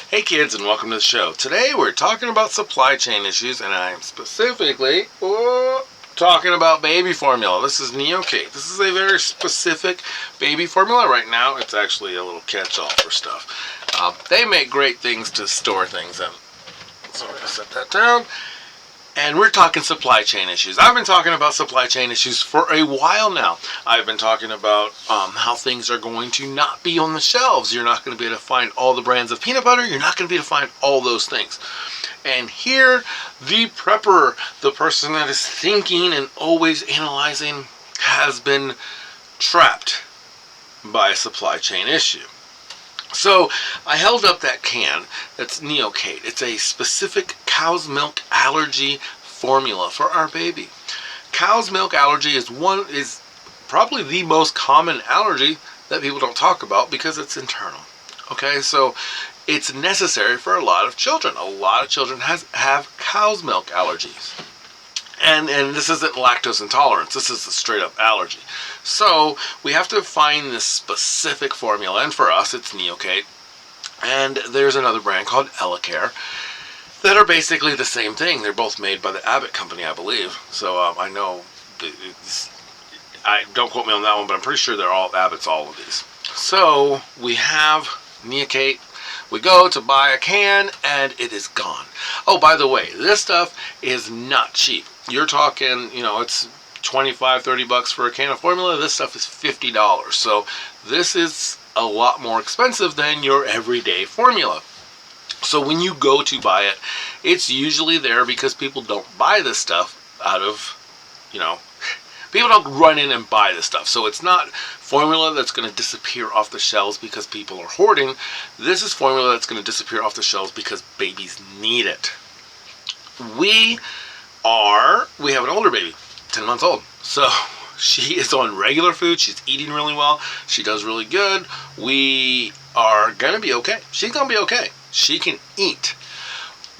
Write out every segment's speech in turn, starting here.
Hey kids, and welcome to the show. Today we're talking about supply chain issues, and I'm specifically talking about baby formula. This is Neocate. This is a very specific baby formula. Right now it's actually a little catch-all for stuff. They make great things to store things in. So I'm going to set that down. And we're talking supply chain issues. I've been talking about supply chain issues for a while now. I've been talking about how things are going to not be on the shelves. You're not going to be able to find all the brands of peanut butter. You're not going to be able to find all those things. And here, the prepper, the person that is thinking and always analyzing, has been trapped by a supply chain issue. So I held up that can. That's Neocate. It's a specific cow's milk allergy formula for our baby. Cow's milk allergy is probably the most common allergy that people don't talk about because it's internal. Okay, so it's necessary for a lot of children. A lot of children have cow's milk allergies. And this isn't lactose intolerance. This is a straight up allergy. So we have to find this specific formula, and for us it's Neocate. And there's another brand called Elecare that are basically the same thing. They're both made by the Abbott company, I believe. So I know, don't quote me on that one, but I'm pretty sure they're all Abbott's, all of these. So we have Neocate. We go to buy a can and it is gone. Oh, by the way, this stuff is not cheap. You're talking, it's 25, 30 bucks for a can of formula. This stuff is $50. So this is a lot more expensive than your everyday formula. So when you go to buy it, it's usually there because people don't buy this stuff out of, people don't run in and buy this stuff. So it's not formula that's going to disappear off the shelves because people are hoarding. This is formula that's going to disappear off the shelves because babies need it. We have an older baby, 10 months old. So she is on regular food. She's eating really well. She does really good. We are going to be okay. She's going to be okay. She can eat.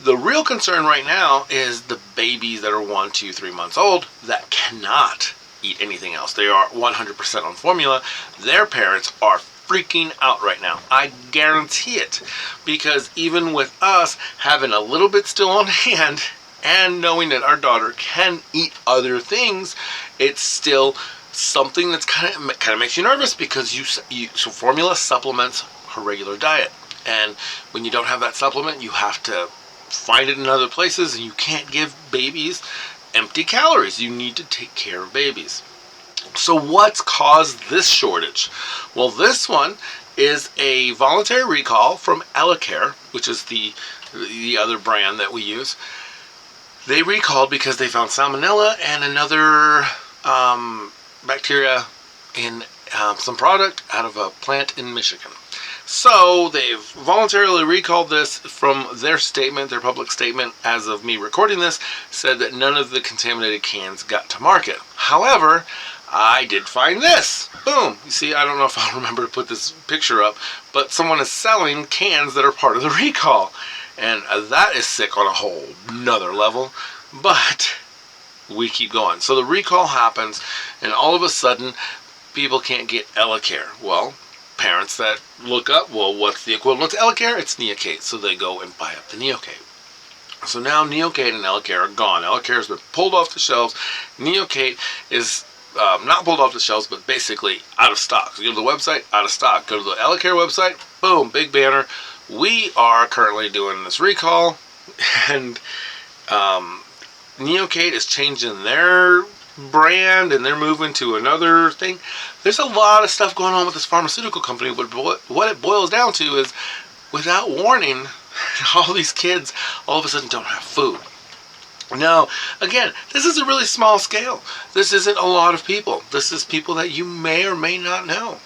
The real concern right now is the babies that are 1, 2, 3 months old that cannot eat anything else. They are 100% on formula. Their parents are freaking out right now. I guarantee it. Because even with us having a little bit still on hand and knowing that our daughter can eat other things, it's still something that's kind of makes you nervous because so formula supplements her regular diet. And when you don't have that supplement, you have to find it in other places, and you can't give babies empty calories. You need to take care of babies. So what's caused this shortage? Well, this one is a voluntary recall from Elecare, which is the other brand that we use. They recalled because they found salmonella and another bacteria in some product out of a plant in Michigan. So they've voluntarily recalled this. From their statement, their public statement, as of me recording this, said that none of the contaminated cans got to market. However, I did find this. Boom. You see, I don't know if I'll remember to put this picture up, but someone is selling cans that are part of the recall. And that is sick on a whole nother level. But we keep going. So the recall happens, and all of a sudden, people can't get Elecare. Well, parents that look up, what's the equivalent to Elecare? It's Neocate. So they go and buy up the Neocate. So now Neocate and Elecare are gone. Elecare has been pulled off the shelves. Neocate is not pulled off the shelves, but basically out of stock. So you go to the website, out of stock. Go to the Elecare website, boom, big banner. We are currently doing this recall, and Neocate is changing their brand, and they're moving to another thing. There's a lot of stuff going on with this pharmaceutical company, but what it boils down to is, without warning, all these kids all of a sudden don't have food. Now, again, this is a really small scale. This isn't a lot of people. This is people that you may or may not know.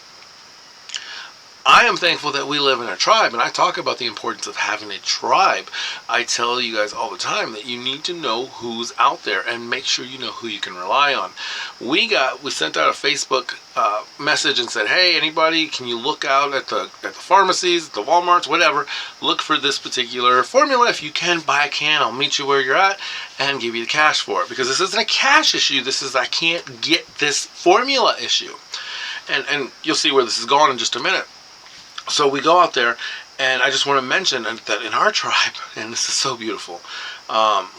I am thankful that we live in a tribe, and I talk about the importance of having a tribe. I tell you guys all the time that you need to know who's out there and make sure you know who you can rely on. We sent out a Facebook message and said, hey, anybody, can you look out at the pharmacies, the Walmarts, whatever, look for this particular formula. If you can, buy a can. I'll meet you where you're at and give you the cash for it. Because this isn't a cash issue. This is I can't get this formula issue. And you'll see where this is going in just a minute. So we go out there And I just want to mention that in our tribe, and this is so beautiful,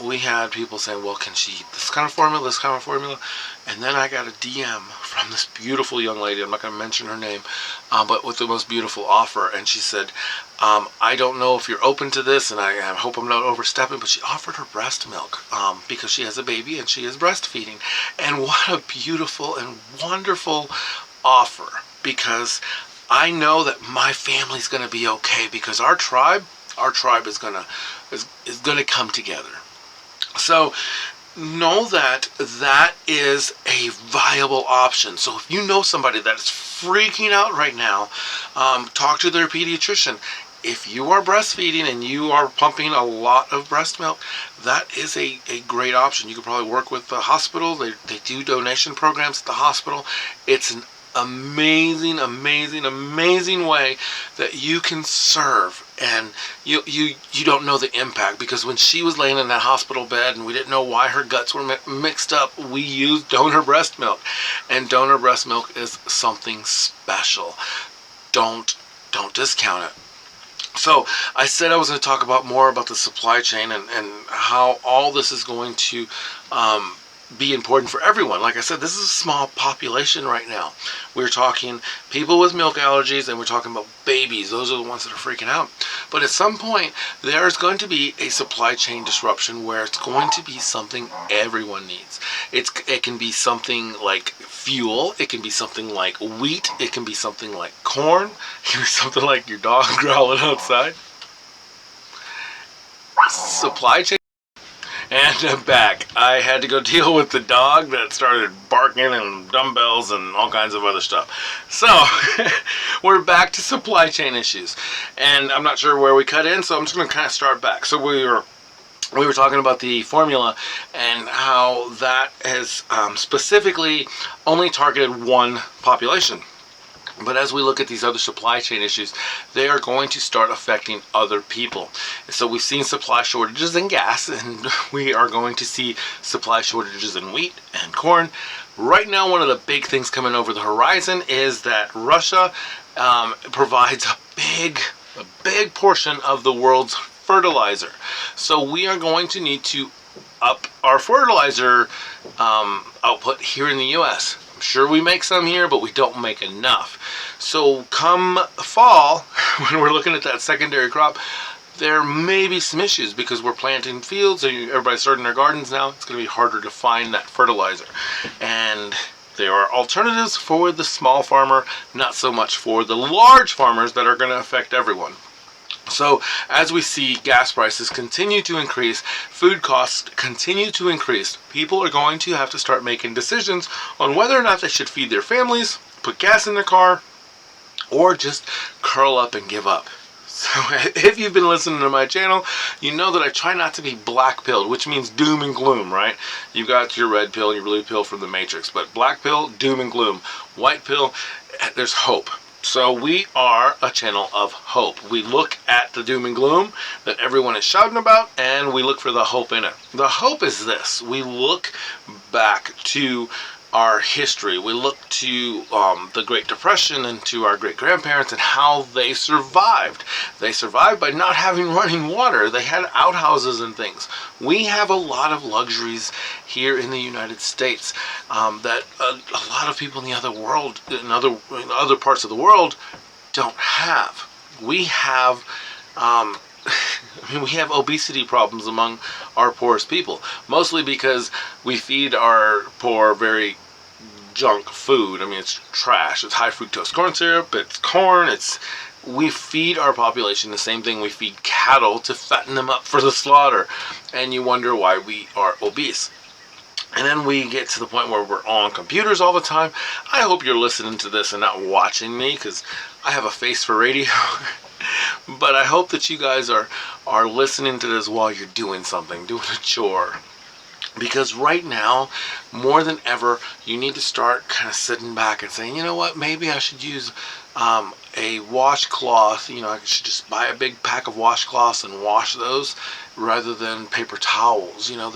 we had people saying, well, can she eat this kind of formula, this kind of formula? And then I got a DM from this beautiful young lady, I'm not going to mention her name, but with the most beautiful offer. And she said, I don't know if you're open to this, and I hope I'm not overstepping, but she offered her breast milk because she has a baby and she is breastfeeding. And what a beautiful and wonderful offer, because I know that my family's going to be okay, because our tribe is going to come together. So know that that is a viable option. So if you know somebody that is freaking out right now, talk to their pediatrician. If you are breastfeeding and you are pumping a lot of breast milk, that is a great option. You could probably work with the hospital. They do donation programs at the hospital. It's an amazing way that you can serve, and you don't know the impact, because when she was laying in that hospital bed and we didn't know why her guts were mixed up, we used donor breast milk, and donor breast milk is something special. Don't discount it. So I said I was going to talk more about the supply chain and how all this is going to be important for everyone. Like I said, this is a small population right now. We're talking people with milk allergies, and we're talking about babies. Those are the ones that are freaking out. But at some point, there's going to be a supply chain disruption where it's going to be something everyone needs. It can be something like fuel. It can be something like wheat. It can be something like corn. It can be something like your dog growling outside. Supply chain. And I'm back. I had to go deal with the dog that started barking and dumbbells and all kinds of other stuff. So, we're back to supply chain issues. And I'm not sure where we cut in, so I'm just going to kind of start back. So we were talking about the formula and how that has specifically only targeted one population. But as we look at these other supply chain issues, they are going to start affecting other people. So we've seen supply shortages in gas, and we are going to see supply shortages in wheat and corn. Right now, one of the big things coming over the horizon is that Russia provides a big portion of the world's fertilizer. So we are going to need to up our fertilizer output here in the U.S. Sure, we make some here, but we don't make enough. So come fall, when we're looking at that secondary crop, there may be some issues, because we're planting fields and everybody's starting their gardens now. It's going to be harder to find that fertilizer. And there are alternatives for the small farmer, not so much for the large farmers that are going to affect everyone. So as we see gas prices continue to increase, food costs continue to increase, people are going to have to start making decisions on whether or not they should feed their families, put gas in their car, or just curl up and give up. So if you've been listening to my channel, you know that I try not to be black pilled, which means doom and gloom, right? You've got your red pill and your blue pill from the Matrix, but black pill, doom and gloom. White pill, there's hope. So we are a channel of hope. We look at the doom and gloom that everyone is shouting about, and we look for the hope in it. The hope is this. We look back to our history. We look to the Great Depression and to our great-grandparents and how they survived. They survived by not having running water. They had outhouses and things. We have a lot of luxuries here in the United States that a lot of people in the other world, in other parts of the world, don't have. We have we have obesity problems among our poorest people, mostly because we feed our poor very junk food. I mean, it's trash. It's high fructose corn syrup, it's corn, we feed our population the same thing we feed cattle to fatten them up for the slaughter, and you wonder why we are obese. And then we get to the point where we're on computers all the time. I hope you're listening to this and not watching me, because I have a face for radio. But I hope that you guys are listening to this while you're doing something, doing a chore. Because right now, more than ever, you need to start kind of sitting back and saying, you know what, maybe I should use a washcloth. You know, I should just buy a big pack of washcloths and wash those rather than paper towels. You know,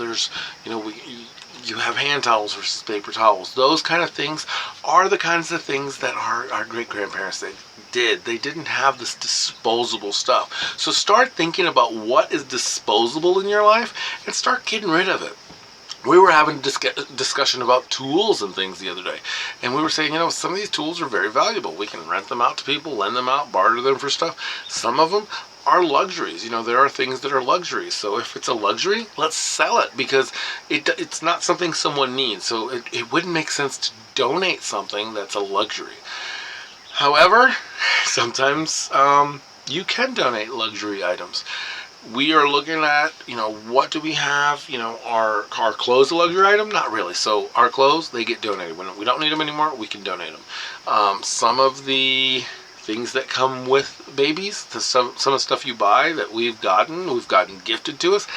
you have hand towels versus paper towels. Those kind of things are the kinds of things that our great-grandparents did. They didn't have this disposable stuff. So start thinking about what is disposable in your life and start getting rid of it. We were having a discussion about tools and things the other day, and we were saying, you know, some of these tools are very valuable. We can rent them out to people, lend them out, barter them for stuff. Some of them are luxuries. You know, there are things that are luxuries. So if it's a luxury, let's sell it, because it's not something someone needs. So it wouldn't make sense to donate something that's a luxury. However, sometimes you can donate luxury items. We are looking at, you know, what do we have? You know, are clothes a luxury item? Not really. So our clothes, they get donated. When we don't need them anymore, we can donate them. Some of the things that come with babies, some of the stuff you buy that we've gotten gifted to us,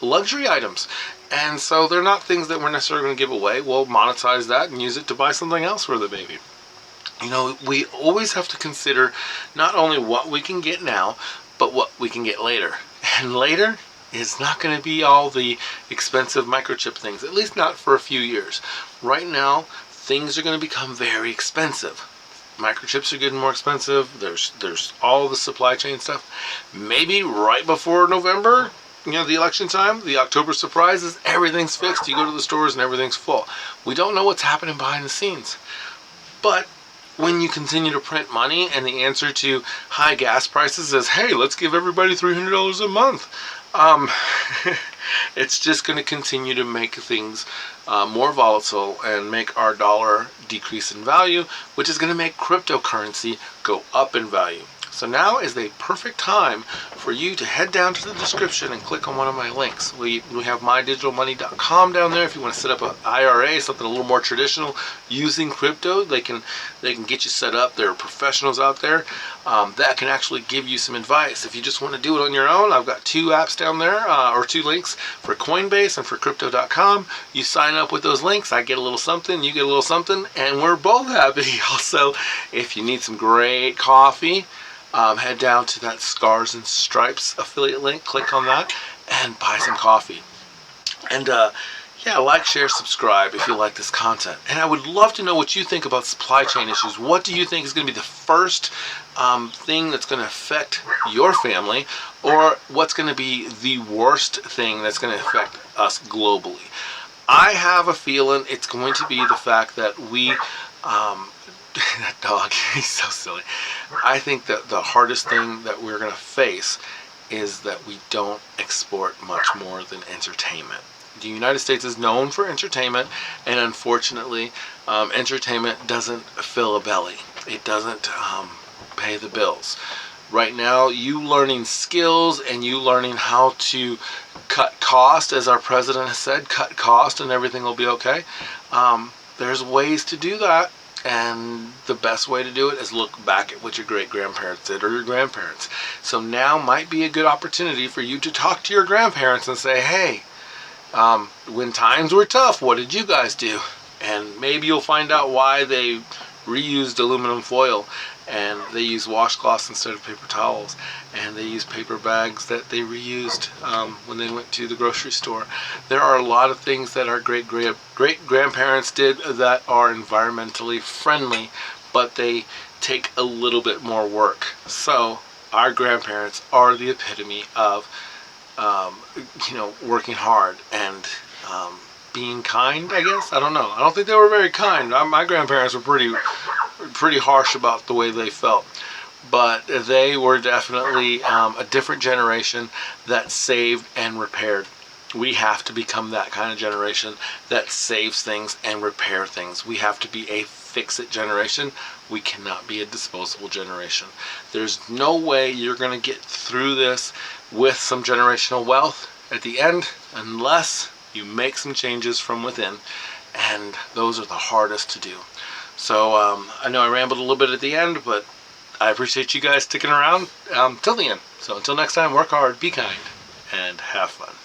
luxury items. And so they're not things that we're necessarily going to give away. We'll monetize that and use it to buy something else for the baby. You know, we always have to consider not only what we can get now, but what we can get later. And later is not going to be all the expensive microchip things, at least not for a few years. Right now, things are going to become very expensive. Microchips are getting more expensive. There's all the supply chain stuff. Maybe right before November, you know, the election time, the October surprise is everything's fixed. You go to the stores and everything's full. We don't know what's happening behind the scenes. But when you continue to print money and the answer to high gas prices is, hey, let's give everybody $300 a month, it's just going to continue to make things more volatile and make our dollar decrease in value, which is going to make cryptocurrency go up in value. So now is the perfect time for you to head down to the description and click on one of my links. We have mydigitalmoney.com down there. If you want to set up an IRA, something a little more traditional, using crypto, they can get you set up. There are professionals out there that can actually give you some advice. If you just want to do it on your own, I've got 2 apps down there, or 2 links for COINBASE and for crypto.com. You sign up with those links, I get a little something, you get a little something, and we're both happy. Also, if you need some great coffee, head down to that Scars and Stripes affiliate link, click on that, and buy some coffee. And yeah, like, share, subscribe if you like this content. And I would love to know what you think about supply chain issues. What do you think is going to be the first thing that's going to affect your family, or what's going to be the worst thing that's going to affect us globally? I have a feeling it's going to be the fact that we that dog, he's so silly. I think that the hardest thing that we're going to face is that we don't export much more than entertainment. The United States is known for entertainment, and unfortunately, entertainment doesn't fill a belly. It doesn't pay the bills. Right now, you learning skills and you learning how to cut cost, as our president has said, cut cost and everything will be okay. There's ways to do that. And the best way to do it is look back at what your great-grandparents did, or your grandparents. So now might be a good opportunity for you to talk to your grandparents and say, hey, when times were tough, what did you guys do? And maybe you'll find out why they reused aluminum foil, and they used washcloths instead of paper towels, and they used paper bags that they reused when they went to the grocery store. There are a lot of things that our great-grandparents did that are environmentally friendly, but they take a little bit more work. So our grandparents are the epitome of you know, working hard and being kind, I guess. I don't know. I don't think they were very kind. My grandparents were pretty harsh about the way they felt. But they were definitely a different generation that saved and repaired. We have to become that kind of generation that saves things and repair things. We have to be a fix-it generation. We cannot be a disposable generation. There's no way you're going to get through this with some generational wealth at the end unless you make some changes from within, and those are the hardest to do. So I know I rambled a little bit at the end, but I appreciate you guys sticking around till the end. So until next time, work hard, be kind, and have fun.